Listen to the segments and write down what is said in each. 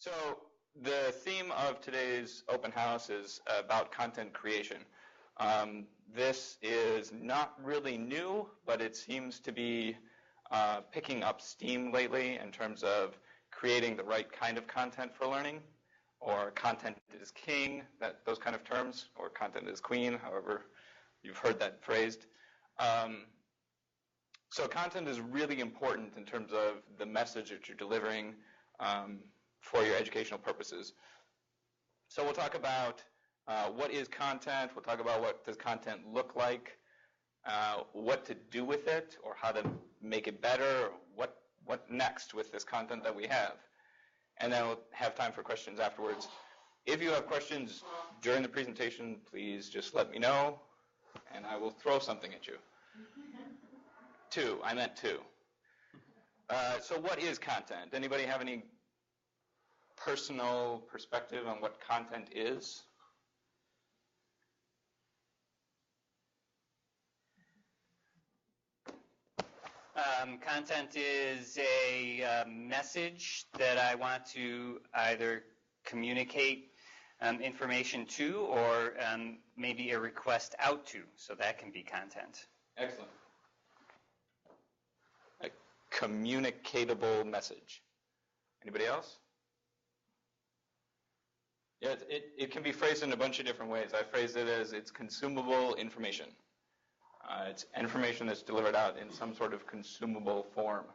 So the theme of today's open house is about content creation. This is not really new, but it seems to be picking up steam lately in terms of creating the right kind of content for learning, or content is king, those kind of terms, or content is queen, however you've heard that phrased. So content is really important in terms of the message that you're delivering for your educational purposes. So we'll talk about what is content, we'll talk about what does content look like, what to do with it, or how to make it better, or what next with this content that we have. And then we'll have time for questions afterwards. If you have questions during the presentation, please just let me know, and I will throw something at you. I meant two. So what is content? Anybody have any personal perspective on what content is? Content is a message that I want to either communicate information to, or maybe a request out to. So that can be content. Excellent. A communicatable message. Anybody else? Yeah, it can be phrased in a bunch of different ways. I phrased it as it's consumable information. It's information that's delivered out in some sort of consumable form.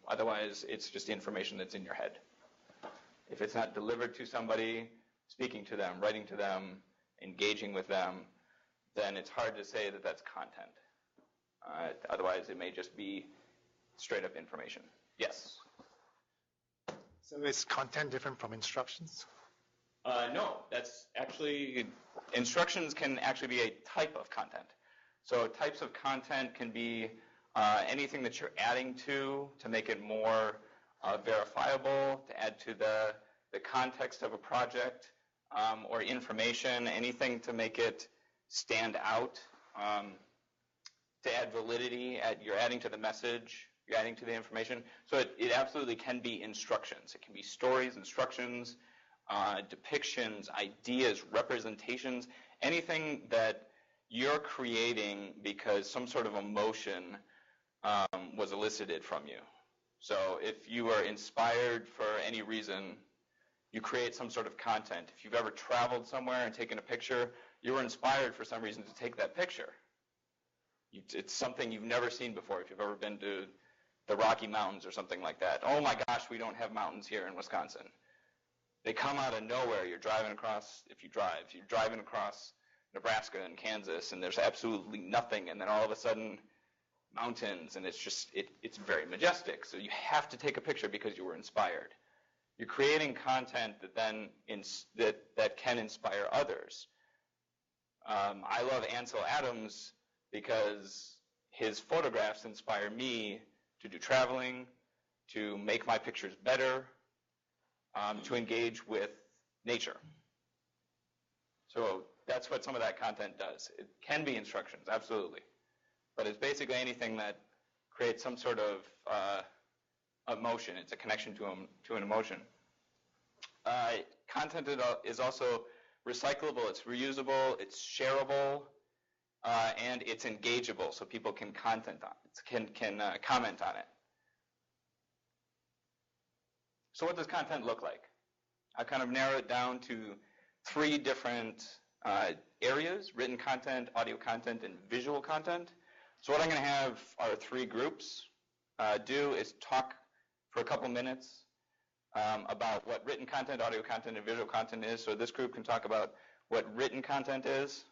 Otherwise, it's just information that's in your head. If it's not delivered to somebody, speaking to them, writing to them, engaging with them, then it's hard to say that that's content. Otherwise, it may just be straight up information. Yes? So is content different from instructions? No, that's actually, instructions can actually be a type of content. So types of content can be anything that you're adding to make it more verifiable, to add to the context of a project, or information, anything to make it stand out, to add validity, you're adding to the message, you're adding to the information. So it absolutely can be instructions. It can be stories, instructions, depictions, ideas, representations, anything that you're creating because some sort of emotion was elicited from you. So if you are inspired for any reason, you create some sort of content. If you've ever traveled somewhere and taken a picture, you were inspired for some reason to take that picture. It's something you've never seen before. If you've ever been to the Rocky Mountains or something like that. Oh my gosh, we don't have mountains here in Wisconsin. They come out of nowhere. You're driving across, you're driving across Nebraska and Kansas, and there's absolutely nothing, and then all of a sudden, mountains, and it's very majestic. So you have to take a picture because you were inspired. You're creating content that then that can inspire others. I love Ansel Adams because his photographs inspire me to do traveling, to make my pictures better, to engage with nature. So that's what some of that content does. It can be instructions, absolutely. But it's basically anything that creates some sort of emotion. It's a connection to an emotion. Content is also recyclable, it's reusable, it's shareable, and it's engageable, so people can comment on it. So what does content look like? I kind of narrow it down to 3 different areas: written content, audio content, and visual content. So what I'm going to have our 3 groups do is talk for a couple minutes about what written content, audio content, and visual content is. So this group can talk about what written content is,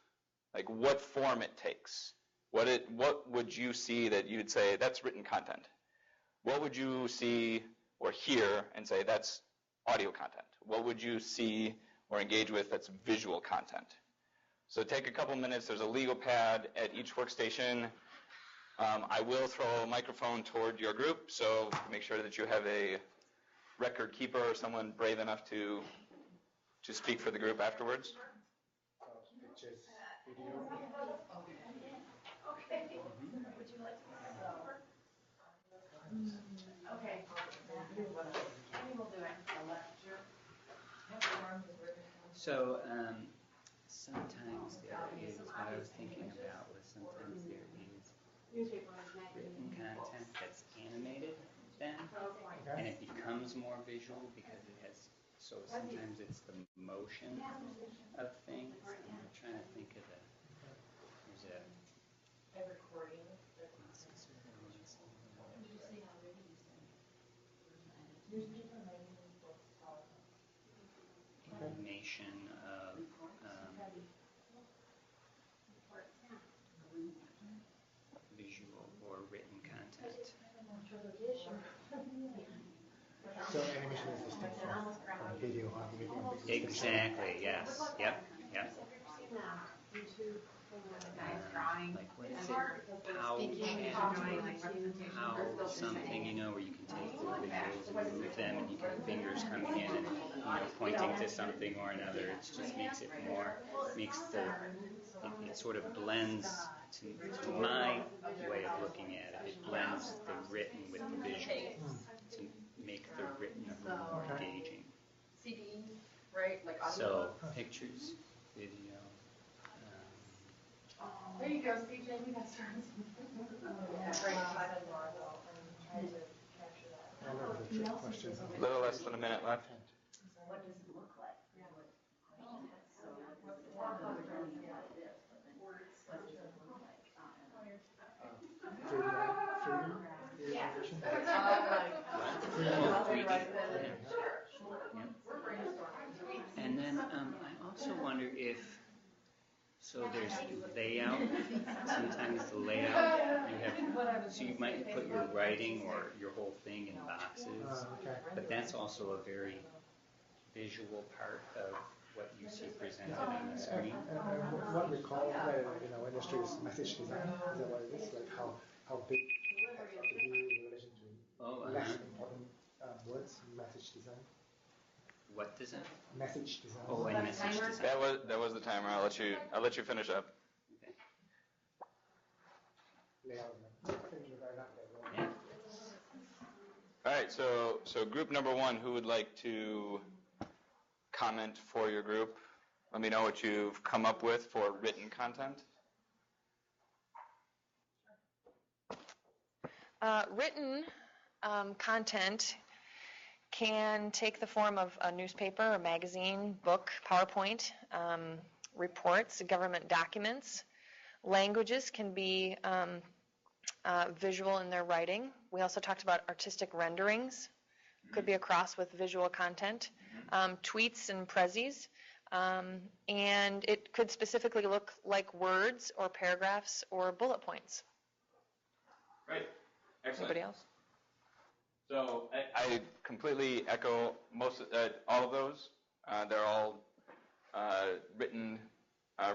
like what form it takes. What would you see that you'd say, that's written content? What would you see or hear and say, that's audio content? What would you see or engage with that's visual content? So take a couple minutes. There's a legal pad at each workstation. I will throw a microphone toward your group, so make sure that you have a record keeper or someone brave enough to speak for the group afterwards. Pictures, video. Okay. Would you like to start over? Okay. Kenny will do it. So sometimes there is, what I was thinking about was sometimes there is written content that's animated then, and it becomes more visual because it has, so sometimes it's the motion of things. I'm trying to think of there's a recording. animation of visual or written content. So animation is distinct from video, audio. Exactly, yes. Yep. Like what is it? How something, where you can take the visuals and move them, and you can have fingers coming in and pointing to something or another. It just makes it more, it sort of blends to my way of looking at it. It blends the written with the visual to make the written a little more engaging. CD, right? Like audio. So pictures, video. There you go, CJ. We got started. A little less than a minute left. What does it look like? And then I also wonder if, so there's layout, sometimes the layout, so you might put your writing or your whole thing in boxes, but that's also a very visual part of what you see presented on the screen. And what we call in our industry is message design. Is that what it is? Like how big to be in relation to less important words, message design. What design? Message design. Oh, and message design. That was the timer. I'll let you finish up. Okay. Yeah. All right. So group number one, who would like to comment for your group? Let me know what you've come up with for written content. Written content can take the form of a newspaper, a magazine, book, PowerPoint, reports, government documents. Languages can be visual in their writing. We also talked about artistic renderings. Could be a cross with visual content. Tweets and prezzies. And it could specifically look like words or paragraphs or bullet points. Great. Excellent. Anybody else? So I completely echo all of those. They're all written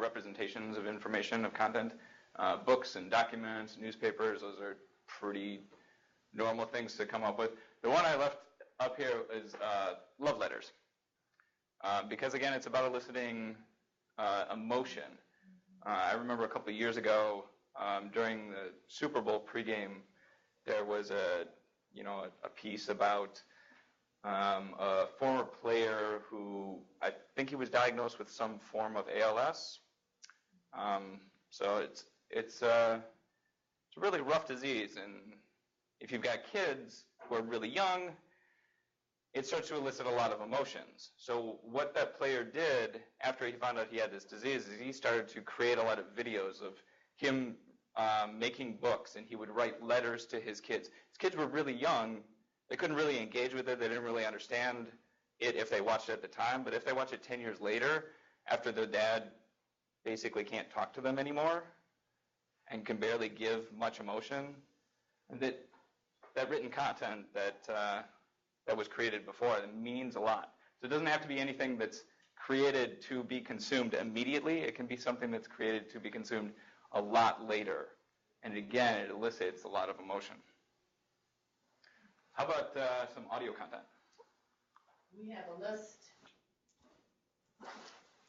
representations of information, of content. Books and documents, newspapers, those are pretty normal things to come up with. The one I left up here is love letters. Because again, it's about eliciting emotion. I remember a couple of years ago during the Super Bowl pregame, there was a piece about a former player who I think he was diagnosed with some form of ALS. So it's a really rough disease, and if you've got kids who are really young, it starts to elicit a lot of emotions. So what that player did after he found out he had this disease is he started to create a lot of videos of him making books, and he would write letters to his kids. His kids were really young. They couldn't really engage with it. They didn't really understand it if they watched it at the time. But if they watch it 10 years later, after their dad basically can't talk to them anymore and can barely give much emotion, that written content that was created before, it means a lot. So it doesn't have to be anything that's created to be consumed immediately. It can be something that's created to be consumed a lot later. And again, it elicits a lot of emotion. How about some audio content? We have a list.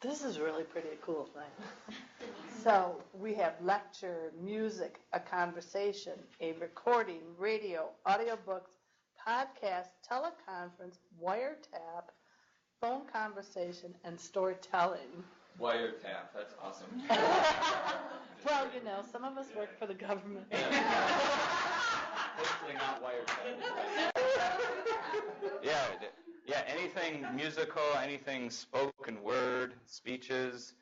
This is really pretty cool thing. So we have lecture, music, a conversation, a recording, radio, audiobooks, podcast, teleconference, wiretap, phone conversation, and storytelling. Wiretap, that's awesome. Well, you know, some of us work for the government. Hopefully not wiretap. Yeah, anything musical, anything spoken word, speeches.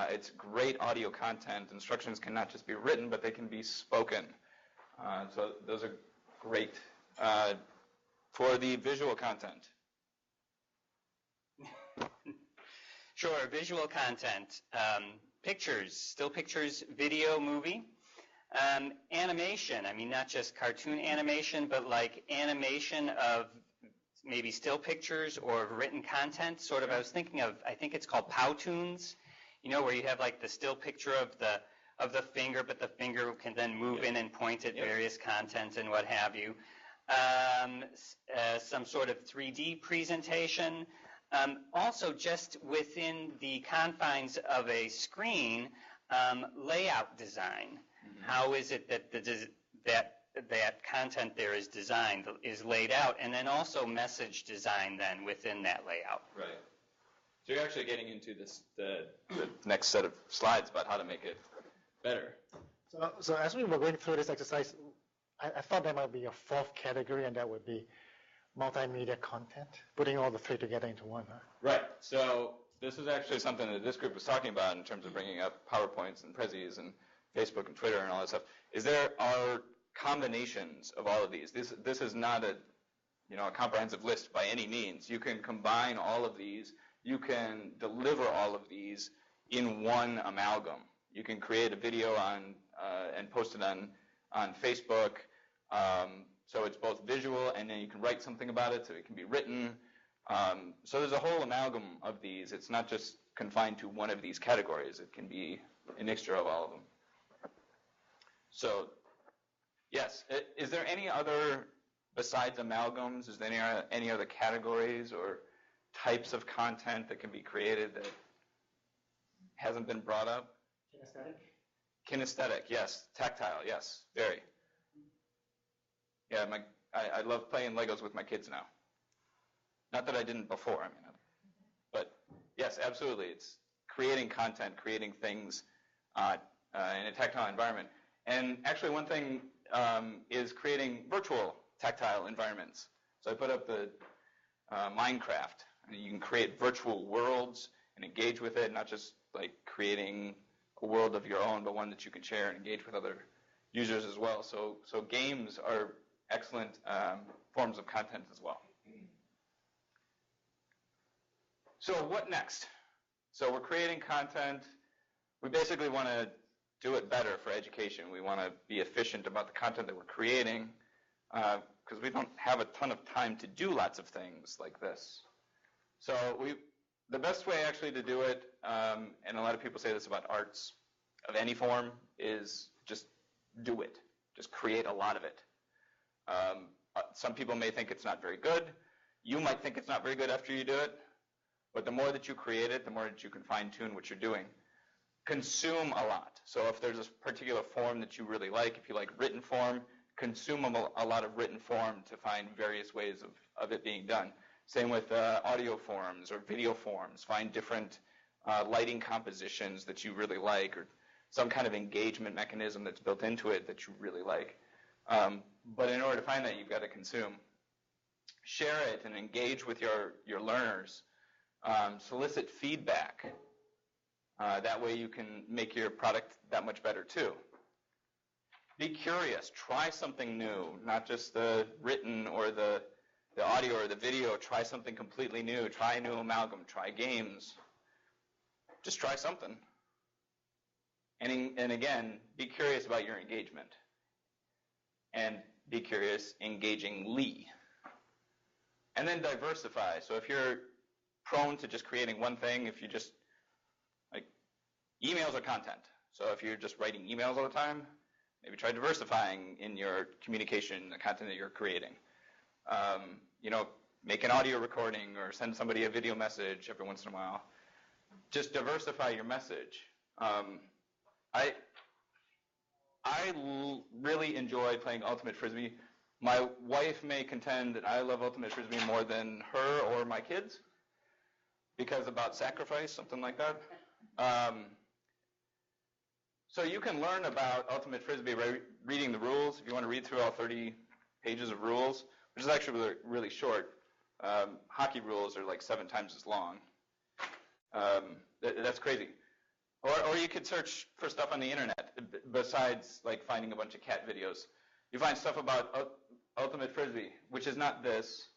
It's great audio content. Instructions can not just be written, but they can be spoken. So those are great. For the visual content. Sure, visual content, pictures, still pictures, video, movie, animation. I mean, not just cartoon animation, but like animation of maybe still pictures or written content. Sort of, I was thinking of, I think it's called Powtoons, you know, where you have like the still picture of the finger, but the finger can then move in and point at various content and what have you. Some sort of 3D presentation. Also, just within the confines of a screen, layout design. Mm-hmm. How is it that that content there is designed, is laid out, and then also message design then within that layout. Right. So you're actually getting into the next set of slides about how to make it better. So as we were going through this exercise, I thought there might be a fourth category, and that would be multimedia content, putting all the three together into one. Huh? Right. So this is actually something that this group was talking about in terms of bringing up PowerPoints and Prezis and Facebook and Twitter and all that stuff. Is there are combinations of all of these. This is not a comprehensive list by any means. You can combine all of these. You can deliver all of these in one amalgam. You can create a video and post it on Facebook. So it's both visual, and then you can write something about it, so it can be written. So there's a whole amalgam of these. It's not just confined to one of these categories. It can be a mixture of all of them. So, yes. Is there any other, besides amalgams, is there any other categories or types of content that can be created that hasn't been brought up? Kinesthetic, yes. Tactile, yes. Very. Yeah, I love playing Legos with my kids now. Not that I didn't before, but yes, absolutely. It's creating content, creating things in a tactile environment. And actually one thing is creating virtual tactile environments. So I put up the Minecraft. You can create virtual worlds and engage with it, not just like creating a world of your own, but one that you can share and engage with other users as well. So games are excellent forms of content as well. So what next? So we're creating content. We basically want to do it better for education. We want to be efficient about the content that we're creating because we don't have a ton of time to do lots of things like this. So the best way actually to do it, and a lot of people say this about arts of any form, is just do it. Just create a lot of it. Some people may think it's not very good. You might think it's not very good after you do it. But the more that you create it, the more that you can fine-tune what you're doing. Consume a lot. So if there's a particular form that you really like, if you like written form, consume a lot of written form to find various ways of it being done. Same with audio forms or video forms. Find different lighting compositions that you really like, or some kind of engagement mechanism that's built into it that you really like. But in order to find that, you've got to consume. Share it and engage with your learners. Solicit feedback. That way you can make your product that much better too. Be curious. Try something new, not just the written or the audio or the video. Try something completely new. Try a new amalgam. Try games. Just try something. And again, be curious about your engagement. And be curious engagingly. And then diversify. So if you're prone to just creating one thing, if you just, like, emails are content. So if you're just writing emails all the time, maybe try diversifying in your communication, the content that you're creating. Make an audio recording or send somebody a video message every once in a while. Just diversify your message. I really enjoy playing Ultimate Frisbee. My wife may contend that I love Ultimate Frisbee more than her or my kids. because about sacrifice, something like that. So you can learn about Ultimate Frisbee by reading the rules. If you want to read through all 30 pages of rules, which is actually really, really short. Hockey rules are like 7 times as long. That's crazy. Or you could search for stuff on the internet besides like finding a bunch of cat videos. You find stuff about Ultimate Frisbee, which is not this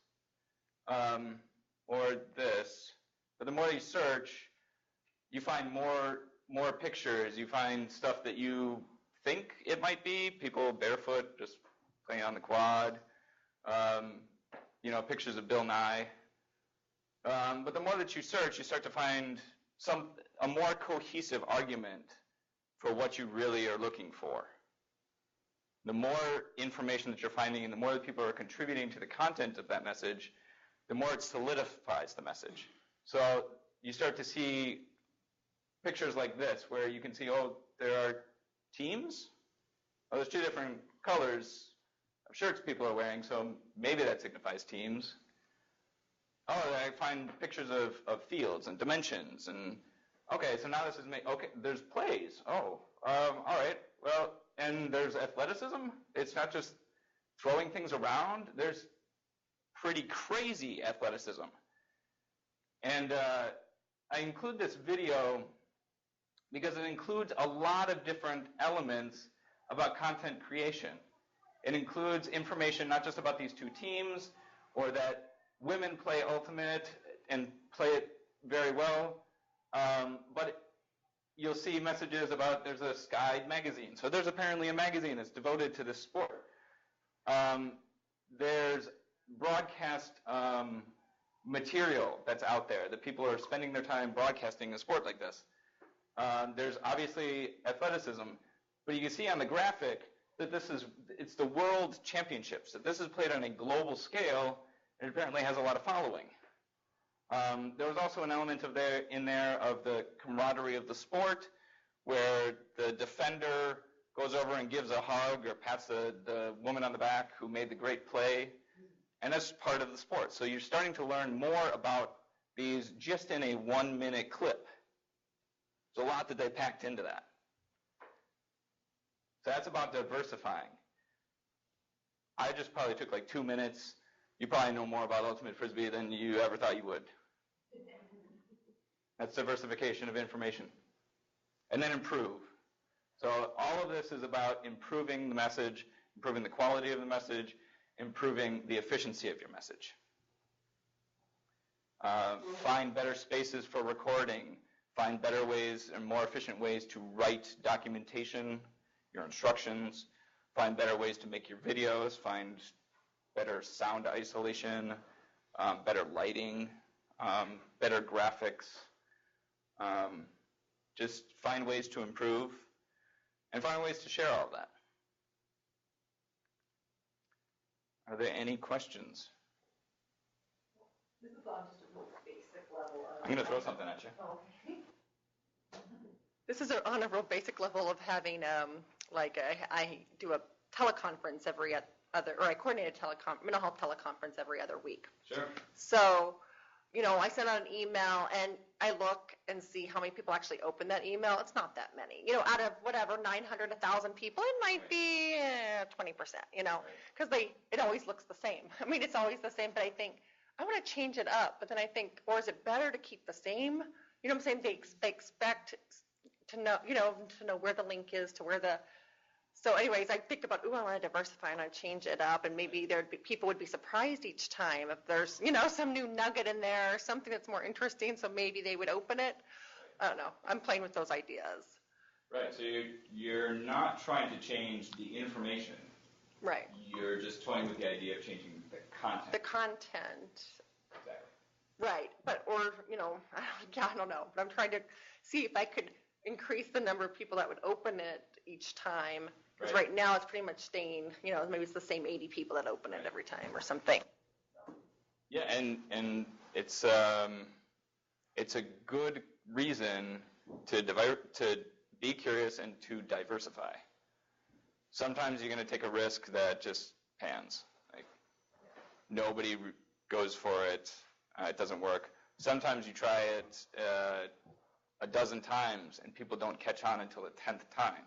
or this. But the more you search, you find more pictures. You find stuff that you think it might be. People barefoot, just playing on the quad. Pictures of Bill Nye. But the more that you search, you start to find a more cohesive argument for what you really are looking for. The more information that you're finding and the more that people are contributing to the content of that message, the more it solidifies the message. So you start to see pictures like this where you can see, there are teams. There's 2 different colors of shirts people are wearing, so maybe that signifies teams. I find pictures of fields and dimensions, and okay, so now this is there's plays. All right, well, and there's athleticism. It's not just throwing things around. There's pretty crazy athleticism. And I include this video because it includes a lot of different elements about content creation. It includes information not just about these 2 teams or that women play Ultimate and play it very well, but you'll see messages about there's a Sky magazine. So there's apparently a magazine that's devoted to this sport. There's broadcast material that's out there that people are spending their time broadcasting a sport like this. There's obviously athleticism, but you can see on the graphic that it's the World Championships, that this is played on a global scale, and it apparently has a lot of following. There was also an element in there of the camaraderie of the sport, where the defender goes over and gives a hug or pats the woman on the back who made the great play, and that's part of the sport. So you're starting to learn more about these just in a 1-minute clip. There's a lot that they packed into that. So that's about diversifying. I just probably took like 2 minutes. You probably know more about Ultimate Frisbee than you ever thought you would. That's diversification of information. And then improve. So all of this is about improving the message, improving the quality of the message, improving the efficiency of your message. Find better spaces for recording. Find better ways and more efficient ways to write documentation, your instructions. Find better ways to make your videos. Find better sound isolation, better lighting, better graphics. Just find ways to improve and find ways to share all of that. Are there any questions? This is on just a real basic level of... I'm going to throw something at you. Okay. This is on a real basic level of having, I do a teleconference every other, or I coordinate a mental health teleconference every other week. Sure. So, I send out an email and I look and see how many people actually open that email. It's not that many. Out of whatever, 900, 1,000 people, it might be 20%, because it always looks the same. I mean, it's always the same, but I think, I want to change it up. But then I think, or is it better to keep the same? You know what I'm saying? They expect to know, to know where the link is, to where the... So anyways, I picked about, I want to diversify and I change it up, and maybe people would be surprised each time if there's, some new nugget in there, or something that's more interesting, so maybe they would open it. I don't know. I'm playing with those ideas. Right, so you're not trying to change the information. Right. You're just toying with the idea of changing the content. The content. Exactly. Right, but, or, I don't know. But I'm trying to see if I could increase the number of people that would open it each time. Because right now it's pretty much staying, maybe it's the same 80 people that open it every time or something. Yeah, and it's a good reason to be curious and to diversify. Sometimes you're going to take a risk that just pans. Like nobody goes for it. It doesn't work. Sometimes you try it a dozen times and people don't catch on until the 10th time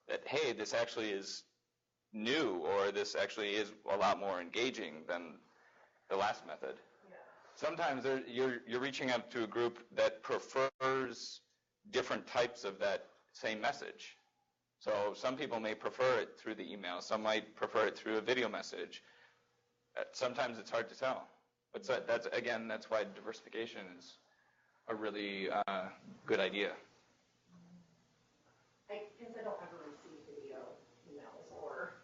that, hey, this actually is new, or this actually is a lot more engaging than the last method. Sometimes you're reaching out to a group that prefers different types of that same message. So some people may prefer it through the email. Some might prefer it through a video message. Sometimes it's hard to tell. But that's why diversification is a really good idea. Because I don't ever receive video emails or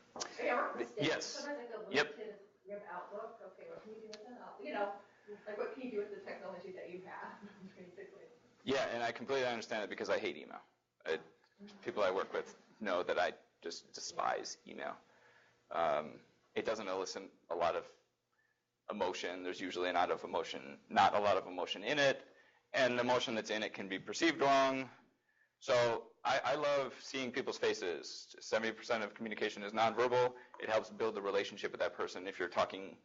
Yes. Sometimes I go Yep. to your Outlook. Okay, what can you do with an Outlook? Like what can you do with the technology that you have, basically? Yeah, and I completely understand it because I hate email. People I work with know that I just despise email. It doesn't elicit a lot of emotion. There's usually not a lot of emotion in it, and the emotion that's in it can be perceived wrong. So I love seeing people's faces. 70% of communication is nonverbal. It helps build a relationship with that person if you're talking,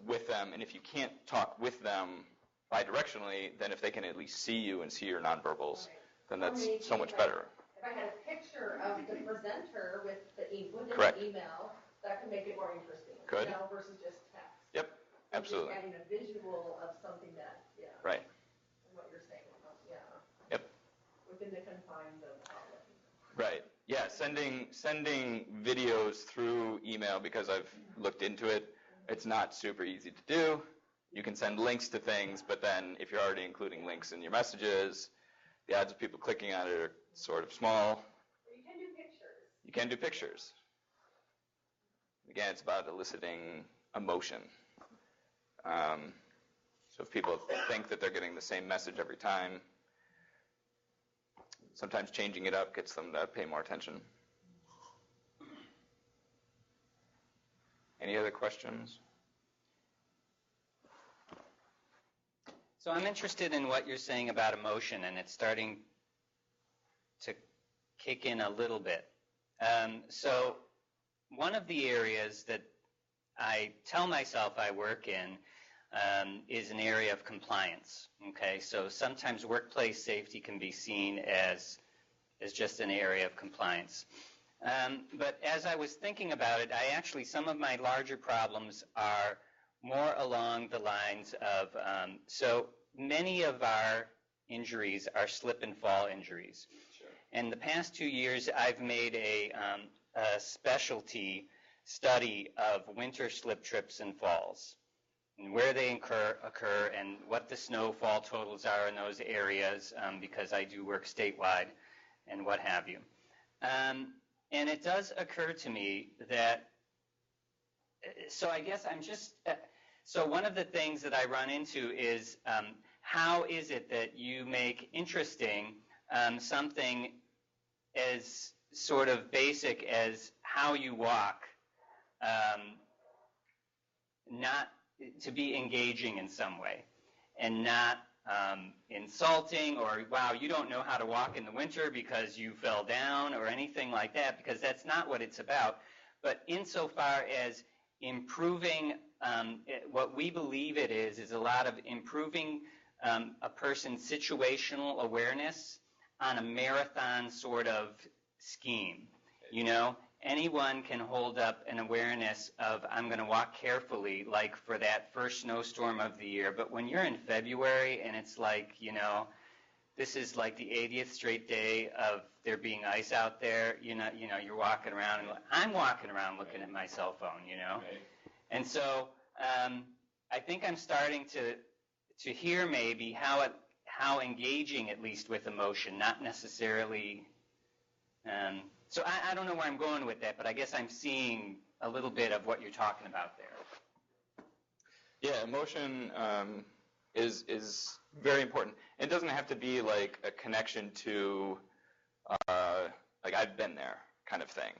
with them. And if you can't talk with them bidirectionally, then if they can at least see you and see your nonverbals, then that's so much better. If I had a picture of the presenter with the Correct. email, that could make it more interesting. Could. Versus just text. Yep, absolutely. Just adding a visual of something that, Right. what you're saying, Yep. within the confines of Outlook. Right. Yeah, sending videos through email, because I've looked into it, it's not super easy to do. You can send links to things, but then if you're already including links in your messages, the odds of people clicking on it are sort of small. You can do pictures. You can do pictures. Again, it's about eliciting emotion. So if people think that they're getting the same message every time, sometimes changing it up gets them to pay more attention. Any other questions? So I'm interested in what you're saying about emotion, and it's starting to kick in a little bit. So one of the areas that I tell myself I work in is an area of compliance. Okay, so sometimes workplace safety can be seen as just an area of compliance. But as I was thinking about it, some of my larger problems are more along the lines of, so many of our injuries are slip and fall injuries. Sure. In the past 2 years, I've made a specialty study of winter slip trips and falls, and where they occur and what the snowfall totals are in those areas, because I do work statewide and what have you. And it does occur to me that, so I guess so one of the things that I run into is how is it that you make interesting something as sort of basic as how you walk, not to be engaging in some way, and not insulting or, wow, you don't know how to walk in the winter because you fell down or anything like that, because that's not what it's about. But insofar as improving, what we believe it is a lot of improving a person's situational awareness on a marathon sort of scheme. Anyone can hold up an awareness of, I'm going to walk carefully, like for that first snowstorm of the year. But when you're in February and it's like, this is like the 80th straight day of there being ice out there, you're walking around, and I'm walking around looking at my cell phone, Right. And so I think I'm starting to hear maybe how engaging, at least with emotion, not necessarily. So I don't know where I'm going with that, but I guess I'm seeing a little bit of what you're talking about there. Yeah, emotion is very important. It doesn't have to be like a connection to, like I've been there kind of thing.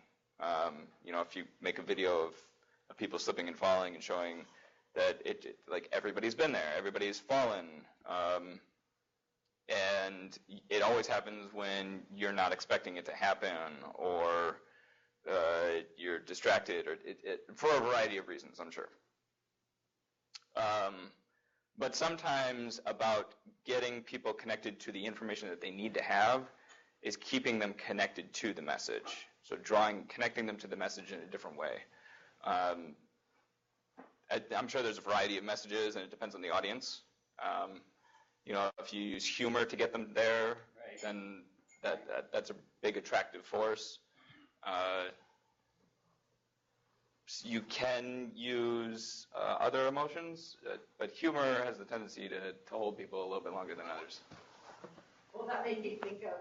If you make a video of people slipping and falling and showing that like everybody's been there, everybody's fallen, and it always happens when you're not expecting it to happen, or you're distracted, or for a variety of reasons, I'm sure. But sometimes about getting people connected to the information that they need to have is keeping them connected to the message. So connecting them to the message in a different way. I'm sure there's a variety of messages, and it depends on the audience. If you use humor to get them there, then that's a big attractive force. You can use other emotions, but humor has the tendency to hold people a little bit longer than others. Well, that made me think of,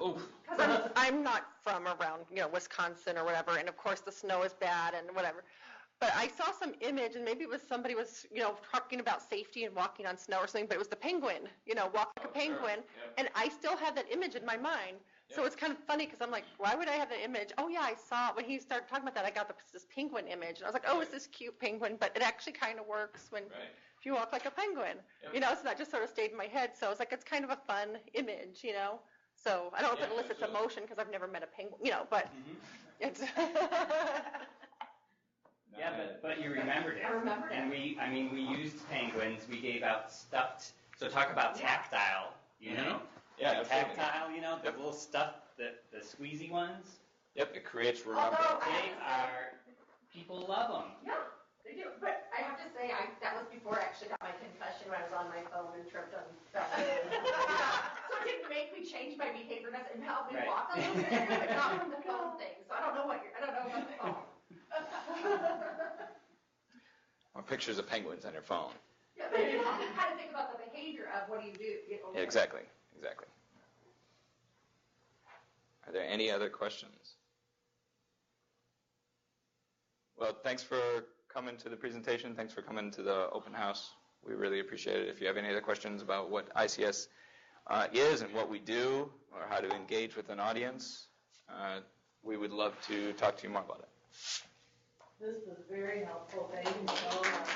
Oof. Because I'm not from around, Wisconsin or whatever, and of course the snow is bad and whatever. But I saw some image, and maybe it was somebody was, talking about safety and walking on snow or something, but it was the penguin, walk like a penguin. Sure. Yep. And I still have that image in my mind. So Yep. it's kind of funny because I'm like, why would I have that image? Oh, yeah, I saw it. When he started talking about that, I got this penguin image. And I was like, oh, it's this cute penguin. But it actually kind of works if you walk like a penguin. Yep. So that just sort of stayed in my head. So I was like, it's kind of a fun image, So I don't know if it elicits absolutely. emotion because I've never met a penguin, but it's... Yeah, but you remembered it. I remembered it. And we used penguins. We gave out stuffed. So talk about tactile, Yeah, Like absolutely. tactile, the Yep. little stuffed, the squeezy ones. Yep, it creates remember. People love them. yeah, they do. But I have to say, that was before I actually got my concussion when I was on my phone and tripped on stuff. So it didn't make me change my behavior. It helped me walk a little bit, but not from the phone thing. So I don't know about the phone. Or pictures of penguins on your phone. Yeah, but it helps you kind of think about the behavior of what do you do. Yeah, exactly. Are there any other questions? Well, thanks for coming to the presentation. Thanks for coming to the open house. We really appreciate it. If you have any other questions about what ICS is and what we do, or how to engage with an audience, we would love to talk to you more about it. This was very helpful. Thank you so much.